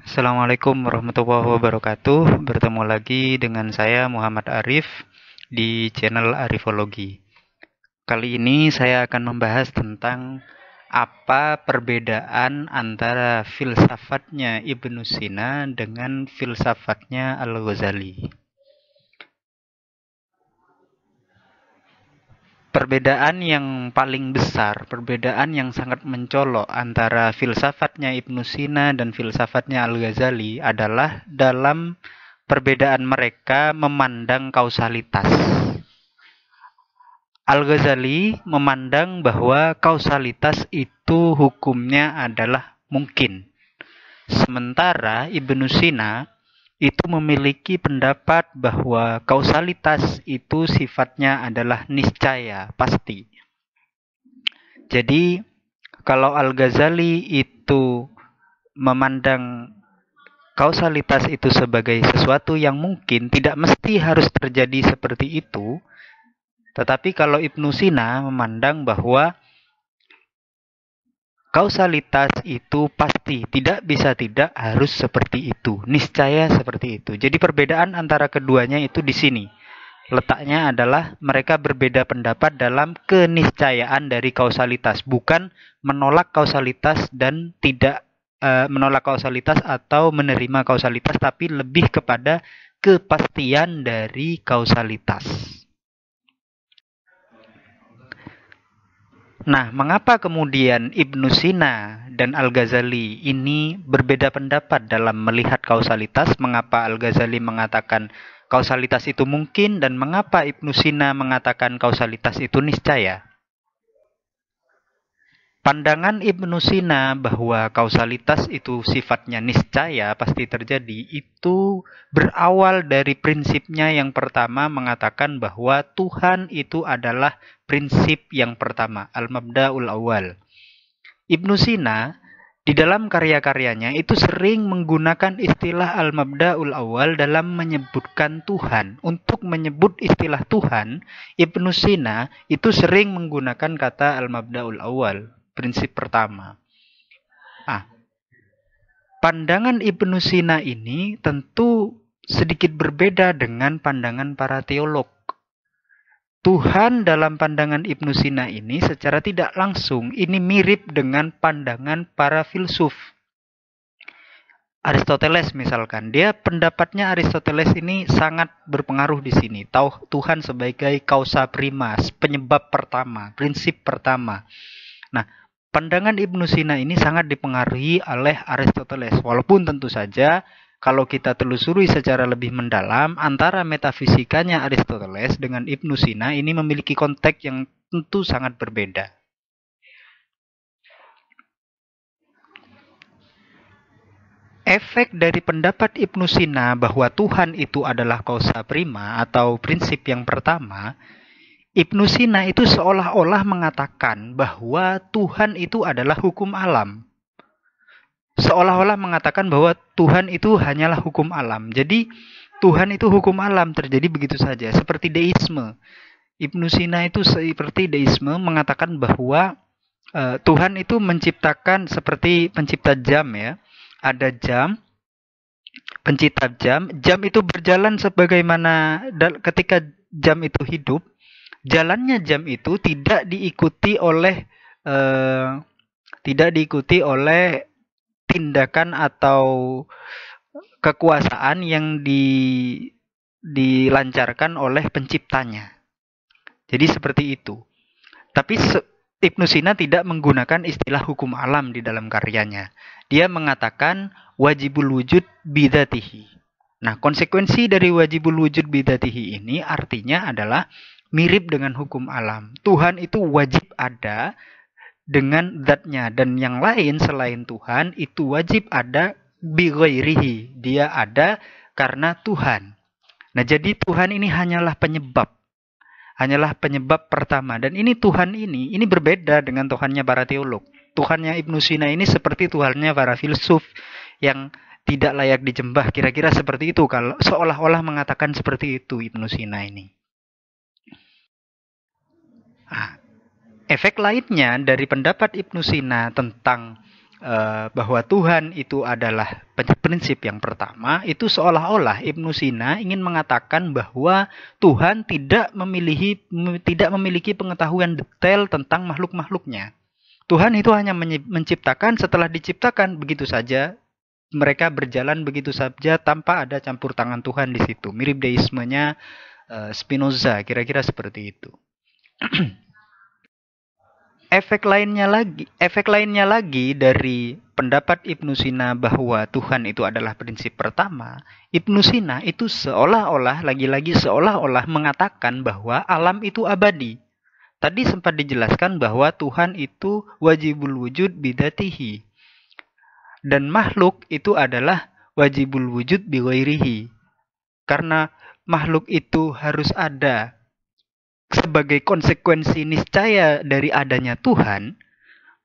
Assalamualaikum warahmatullahi wabarakatuh. Bertemu lagi dengan saya Muhammad Arif di channel Arifologi. Kali ini saya akan membahas tentang apa perbedaan antara filsafatnya Ibnu Sina dengan filsafatnya Al-Ghazali. Perbedaan yang paling besar, perbedaan yang sangat mencolok antara filsafatnya Ibnu Sina dan filsafatnya Al-Ghazali adalah dalam perbedaan mereka memandang kausalitas. Al-Ghazali memandang bahwa kausalitas itu hukumnya adalah mungkin. Sementara Ibnu Sina itu memiliki pendapat bahwa kausalitas itu sifatnya adalah niscaya, pasti. Jadi, kalau Al-Ghazali itu memandang kausalitas itu sebagai sesuatu yang mungkin, tidak mesti harus terjadi seperti itu. Tetapi kalau Ibnu Sina memandang bahwa kausalitas itu pasti, tidak bisa tidak harus seperti itu, niscaya seperti itu. Jadi perbedaan antara keduanya itu di sini. Letaknya adalah mereka berbeda pendapat dalam keniscayaan dari kausalitas, bukan menolak kausalitas dan tidak menolak kausalitas atau menerima kausalitas, tapi lebih kepada kepastian dari kausalitas. Nah, mengapa kemudian Ibnu Sina dan Al-Ghazali ini berbeda pendapat dalam melihat kausalitas? Mengapa Al-Ghazali mengatakan kausalitas itu mungkin dan mengapa Ibnu Sina mengatakan kausalitas itu niscaya? Pandangan Ibnu Sina bahwa kausalitas itu sifatnya niscaya pasti terjadi itu berawal dari prinsipnya yang pertama mengatakan bahwa Tuhan itu adalah prinsip yang pertama, al-mabda'ul awal. Ibnu Sina di dalam karya-karyanya itu sering menggunakan istilah al-mabda'ul awal dalam menyebutkan Tuhan. Untuk menyebut istilah Tuhan, Ibnu Sina itu sering menggunakan kata al-mabda'ul awal, prinsip pertama. Pandangan Ibnu Sina ini tentu sedikit berbeda dengan pandangan para teolog. Tuhan dalam pandangan Ibnu Sina ini secara tidak langsung ini mirip dengan pandangan para filsuf. Aristoteles misalkan, dia pendapatnya Aristoteles ini sangat berpengaruh di sini. Tahu Tuhan sebagai causa prima, penyebab pertama, prinsip pertama. Nah, pandangan Ibnu Sina ini sangat dipengaruhi oleh Aristoteles. Walaupun tentu saja kalau kita telusuri secara lebih mendalam, antara metafisikanya Aristoteles dengan Ibnu Sina ini memiliki konteks yang tentu sangat berbeda. Efek dari pendapat Ibnu Sina bahwa Tuhan itu adalah causa prima atau prinsip yang pertama, Ibnu Sina itu seolah-olah mengatakan bahwa Tuhan itu adalah hukum alam. Seolah-olah mengatakan bahwa Tuhan itu hanyalah hukum alam. Jadi Tuhan itu hukum alam, terjadi begitu saja. Seperti deisme. Ibnu Sina itu seperti deisme mengatakan bahwa Tuhan itu menciptakan seperti pencipta jam ya. Ada jam, pencipta jam. Jam itu berjalan sebagaimana ketika jam itu hidup. Jalannya jam itu tidak diikuti oleh tindakan atau kekuasaan yang dilancarkan oleh penciptanya. Jadi seperti itu. Tapi Ibnu Sina tidak menggunakan istilah hukum alam di dalam karyanya. Dia mengatakan wajibul wujud bidzatihi. Nah, konsekuensi dari wajibul wujud bidzatihi ini artinya adalah mirip dengan hukum alam. Tuhan itu wajib ada dengan zatnya, dan yang lain selain Tuhan itu wajib ada bighairihi. Dia ada karena Tuhan. Nah, jadi Tuhan ini hanyalah penyebab pertama. Dan ini Tuhan ini berbeda dengan Tuhannya para teolog. Tuhannya Ibnu Sina ini seperti Tuhannya para filsuf yang tidak layak dijembah. Kira-kira seperti itu kalau seolah-olah mengatakan seperti itu Ibnu Sina ini. Efek lainnya dari pendapat Ibnu Sina tentang bahwa Tuhan itu adalah prinsip yang pertama, itu seolah-olah Ibnu Sina ingin mengatakan bahwa Tuhan tidak memiliki pengetahuan detail tentang makhluk-makhluknya. Tuhan itu hanya menciptakan, setelah diciptakan begitu saja, mereka berjalan begitu saja tanpa ada campur tangan Tuhan di situ. Mirip deismenya Spinoza, kira-kira seperti itu. Efek lainnya lagi dari pendapat Ibnu Sina bahwa Tuhan itu adalah prinsip pertama, Ibnu Sina itu seolah-olah mengatakan bahwa alam itu abadi. Tadi sempat dijelaskan bahwa Tuhan itu wajibul wujud bidatihi. Dan makhluk itu adalah wajibul wujud bighairihi. Karena makhluk itu harus ada sebagai konsekuensi niscaya dari adanya Tuhan,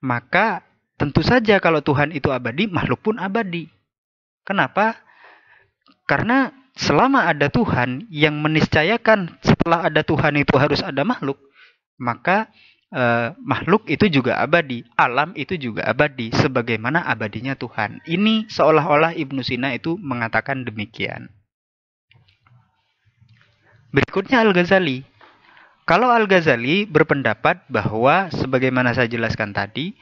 maka tentu saja kalau Tuhan itu abadi, makhluk pun abadi. Kenapa? Karena selama ada Tuhan yang meniscayakan setelah ada Tuhan itu harus ada makhluk, maka makhluk itu juga abadi, alam itu juga abadi, sebagaimana abadinya Tuhan. Ini seolah-olah Ibnu Sina itu mengatakan demikian. Berikutnya Al-Ghazali. Kalau Al-Ghazali berpendapat bahwa, sebagaimana saya jelaskan tadi,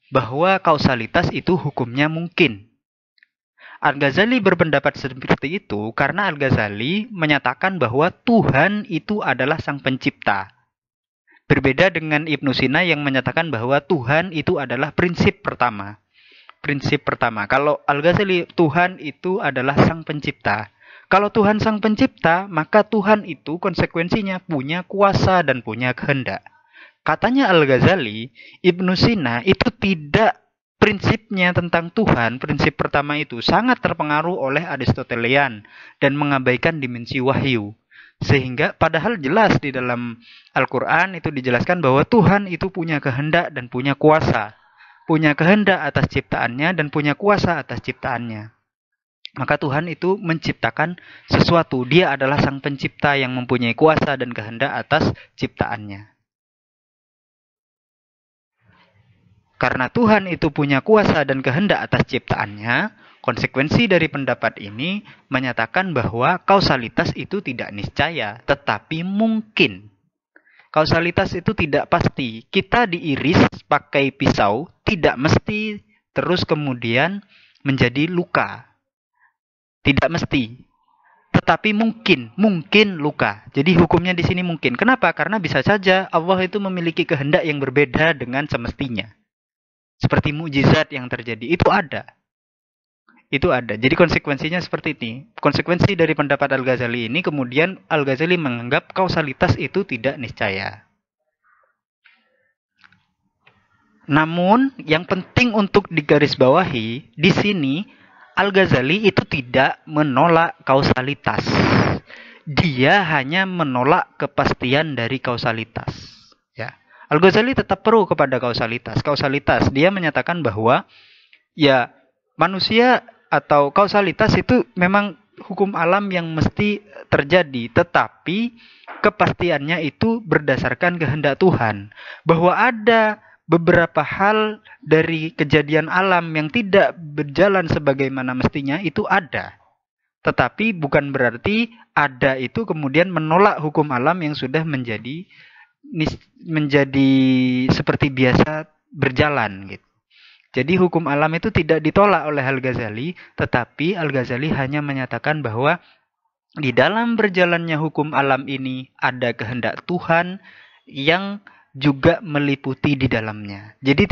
bahwa kausalitas itu hukumnya mungkin. Al-Ghazali berpendapat seperti itu karena Al-Ghazali menyatakan bahwa Tuhan itu adalah sang pencipta. Berbeda dengan Ibnu Sina yang menyatakan bahwa Tuhan itu adalah prinsip pertama. Prinsip pertama. Kalau Al-Ghazali, Tuhan itu adalah sang pencipta. Kalau Tuhan sang pencipta, maka Tuhan itu konsekuensinya punya kuasa dan punya kehendak. Katanya Al-Ghazali, Ibnu Sina itu tidak, prinsipnya tentang Tuhan, prinsip pertama itu sangat terpengaruh oleh Aristotelian dan mengabaikan dimensi wahyu. Sehingga padahal jelas di dalam Al-Quran itu dijelaskan bahwa Tuhan itu punya kehendak dan punya kuasa. Punya kehendak atas ciptaannya dan punya kuasa atas ciptaannya. Maka Tuhan itu menciptakan sesuatu. Dia adalah sang pencipta yang mempunyai kuasa dan kehendak atas ciptaannya. Karena Tuhan itu punya kuasa dan kehendak atas ciptaannya, konsekuensi dari pendapat ini menyatakan bahwa kausalitas itu tidak niscaya, tetapi mungkin. Kausalitas itu tidak pasti. Kita diiris pakai pisau, tidak mesti terus kemudian menjadi luka. Tidak mesti, tetapi mungkin luka. Jadi hukumnya di sini mungkin. Kenapa? Karena bisa saja Allah itu memiliki kehendak yang berbeda dengan semestinya. Seperti mukjizat yang terjadi, itu ada. Itu ada. Jadi konsekuensinya seperti ini. Konsekuensi dari pendapat Al-Ghazali ini, kemudian Al-Ghazali menganggap kausalitas itu tidak niscaya. Namun, yang penting untuk digarisbawahi, di sini Al-Ghazali itu tidak menolak kausalitas. Dia hanya menolak kepastian dari kausalitas. Ya. Al-Ghazali tetap pro kepada kausalitas. Kausalitas, dia menyatakan bahwa ya manusia atau kausalitas itu memang hukum alam yang mesti terjadi. Tetapi kepastiannya itu berdasarkan kehendak Tuhan. Bahwa ada beberapa hal dari kejadian alam yang tidak berjalan sebagaimana mestinya itu ada. Tetapi bukan berarti ada itu kemudian menolak hukum alam yang sudah menjadi seperti biasa berjalan gitu. Jadi hukum alam itu tidak ditolak oleh Al-Ghazali, tetapi Al-Ghazali hanya menyatakan bahwa di dalam berjalannya hukum alam ini ada kehendak Tuhan yang juga meliputi di dalamnya. Jadi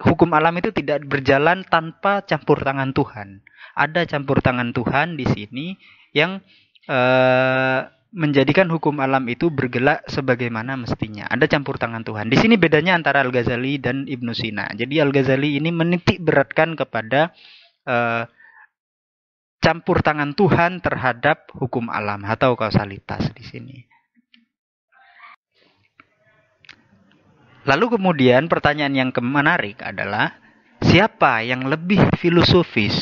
hukum alam itu tidak berjalan tanpa campur tangan Tuhan. Ada campur tangan Tuhan di sini yang menjadikan hukum alam itu bergelak sebagaimana mestinya. Ada campur tangan Tuhan. Di sini bedanya antara Al-Ghazali dan Ibnu Sina. Jadi Al-Ghazali ini menitik beratkan kepada campur tangan Tuhan terhadap hukum alam atau kausalitas di sini. Lalu kemudian pertanyaan yang menarik adalah siapa yang lebih filosofis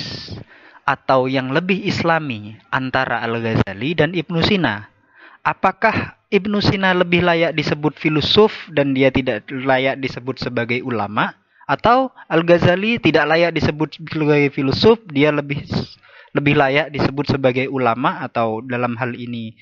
atau yang lebih islami antara Al-Ghazali dan Ibnu Sina? Apakah Ibnu Sina lebih layak disebut filosof dan dia tidak layak disebut sebagai ulama? Atau Al-Ghazali tidak layak disebut sebagai filsuf, dia lebih layak disebut sebagai ulama atau dalam hal ini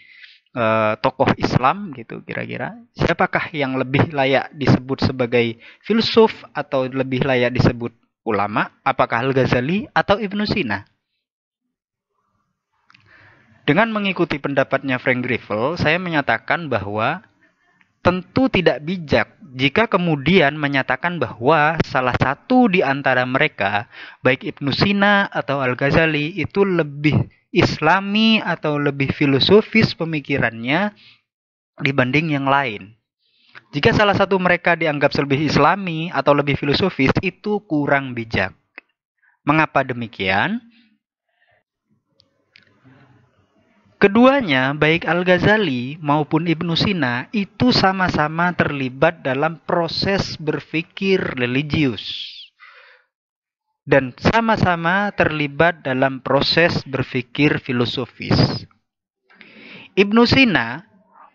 tokoh Islam gitu kira-kira. Siapakah yang lebih layak disebut sebagai filsuf atau lebih layak disebut ulama? Apakah Al-Ghazali atau Ibnu Sina? Dengan mengikuti pendapatnya Frank Grifel, saya menyatakan bahwa tentu tidak bijak jika kemudian menyatakan bahwa salah satu di antara mereka, baik Ibnu Sina atau Al-Ghazali, itu lebih Islami atau lebih filosofis pemikirannya dibanding yang lain. Jika salah satu mereka dianggap lebih Islami atau lebih filosofis, itu kurang bijak. Mengapa demikian? Keduanya, baik Al-Ghazali maupun Ibnu Sina, itu sama-sama terlibat dalam proses berpikir religius. Dan sama-sama terlibat dalam proses berpikir filosofis. Ibnu Sina,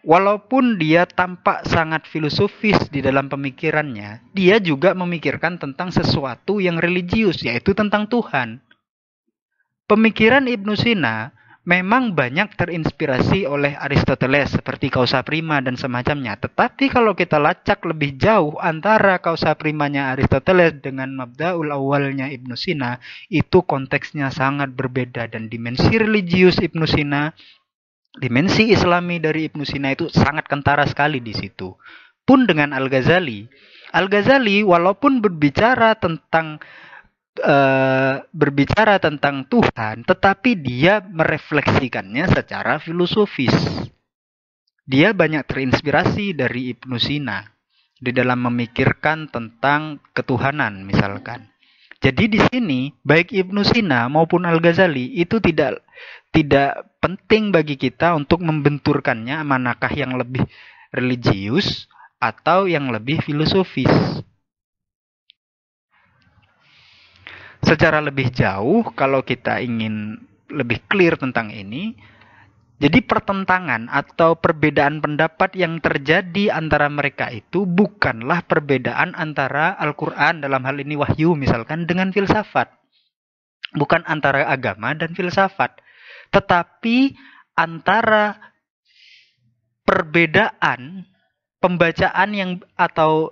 walaupun dia tampak sangat filosofis di dalam pemikirannya, dia juga memikirkan tentang sesuatu yang religius, yaitu tentang Tuhan. Pemikiran Ibnu Sina memang banyak terinspirasi oleh Aristoteles seperti causa prima dan semacamnya. Tetapi kalau kita lacak lebih jauh antara causa primanya Aristoteles dengan mabda'ul awalnya Ibnu Sina, itu konteksnya sangat berbeda dan dimensi religius Ibnu Sina, dimensi Islami dari Ibnu Sina itu sangat kentara sekali di situ. Pun dengan Al-Ghazali. Al-Ghazali walaupun berbicara tentang Tuhan, tetapi dia merefleksikannya secara filosofis. Dia banyak terinspirasi dari Ibnu Sina di dalam memikirkan tentang ketuhanan misalkan. Jadi di sini baik Ibnu Sina maupun Al-Ghazali itu tidak penting bagi kita untuk membenturkannya manakah yang lebih religius atau yang lebih filosofis. Secara lebih jauh, kalau kita ingin lebih clear tentang ini, jadi pertentangan atau perbedaan pendapat yang terjadi antara mereka itu bukanlah perbedaan antara Al-Quran dalam hal ini wahyu misalkan dengan filsafat. Bukan antara agama dan filsafat. Tetapi antara perbedaan pembacaan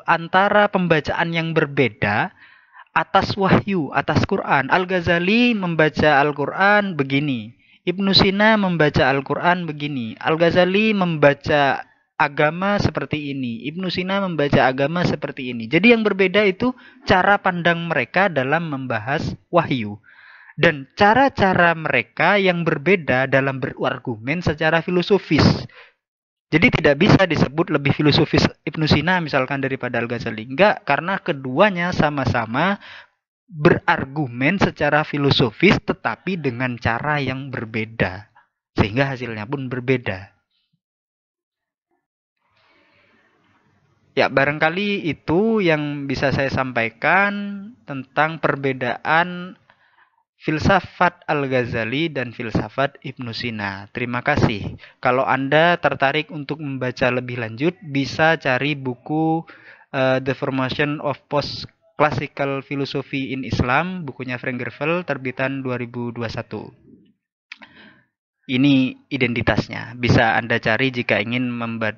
antara pembacaan yang berbeda atas wahyu, atas Quran. Al-Ghazali membaca Al-Quran begini. Ibnu Sina membaca Al-Quran begini. Al-Ghazali membaca agama seperti ini. Ibnu Sina membaca agama seperti ini. Jadi yang berbeda itu cara pandang mereka dalam membahas wahyu. Dan cara-cara mereka yang berbeda dalam berargumen secara filosofis. Jadi tidak bisa disebut lebih filosofis Ibnu Sina misalkan daripada Al-Ghazali. Enggak, karena keduanya sama-sama berargumen secara filosofis tetapi dengan cara yang berbeda. Sehingga hasilnya pun berbeda. Ya, barangkali itu yang bisa saya sampaikan tentang perbedaan filsafat Al-Ghazali dan filsafat Ibnu Sina. Terima kasih. Kalau Anda tertarik untuk membaca lebih lanjut, bisa cari buku The Formation of Post-Classical Philosophy in Islam, bukunya Frank Grifel, terbitan 2021. Ini identitasnya. Bisa Anda cari jika ingin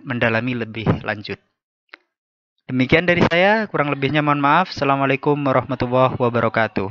mendalami lebih lanjut. Demikian dari saya, kurang lebihnya mohon maaf. Assalamualaikum warahmatullahi wabarakatuh.